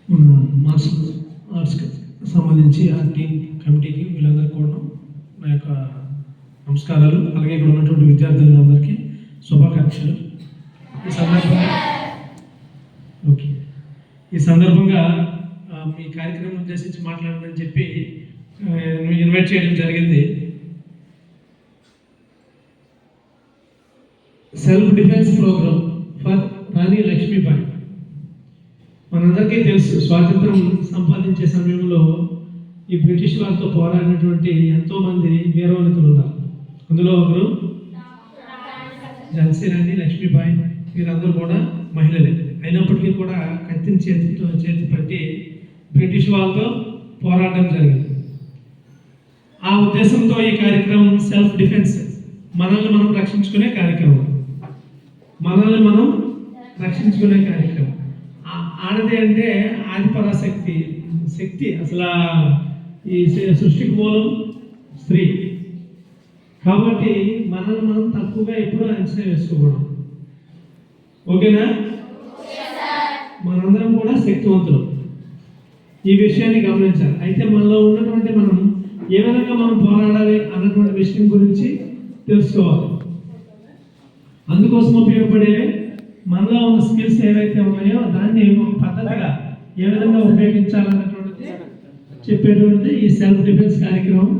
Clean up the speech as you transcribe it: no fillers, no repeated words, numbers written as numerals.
మన మార్షల్ ఆర్ట్స్కి సంబంధించి ఆ టీం కమిటీకి వీళ్ళందరికీ కూడా నా యొక్క నమస్కారాలు. అలాగే ఇక్కడ ఉన్నటువంటి విద్యార్థులందరికీ శుభాకాంక్షలు. ఈ సందర్భంగా మీ కార్యక్రమం ఉద్దేశించి మాట్లాడమని చెప్పి ఇన్వైట్ చేయడం జరిగింది. సెల్ఫ్ డిఫెన్స్ ప్రోగ్రామ్ ఫర్ రాణి లక్ష్మీబాయి. మనందరికీ తెలుసు, స్వాతంత్రం సంపాదించే సమయంలో ఈ బ్రిటిష్ వారితో పోరాడినటువంటి ఎంతోమంది వీరవనితులు ఉన్నారు. అందులో ఒకరు ఝాన్సీ రాణి లక్ష్మీబాయి. వీరందరూ కూడా మహిళలే అయినప్పటికీ కూడా కత్తిని చేతి పట్టి బ్రిటిష్ వాళ్ళతో పోరాటం జరిగింది. ఆ ఉద్దేశంతో ఈ కార్యక్రమం సెల్ఫ్ డిఫెన్స్, మనల్ని మనం రక్షించుకునే కార్యక్రమం. ఆడది అంటే ఆదిపరాశక్తి శక్తి. అసలు ఈ సృష్టికి మూలం స్త్రీ కాబట్టి మనల్ని మనం తక్కువగా ఎప్పుడూ అంచనా వేసుకోకూడదు. ఓకేనా? మనందరం కూడా శక్తివంతులు. ఈ విషయాన్ని గమనించాలి. అయితే మనలో ఉన్నటువంటి మనం ఏ విధంగా మనం పోరాడాలి అన్నటువంటి విషయం గురించి తెలుసుకోవాలి. అందుకోసం ఉపయోగపడే మనలో ఉన్న స్కిల్స్ ఏవైతే ఉన్నాయో దాన్ని పద్ధతిగా ఏ విధంగా ఉపయోగించాలన్నటువంటిది చెప్పేటువంటిది ఈ సెల్ఫ్ డిఫెన్స్ కార్యక్రమం.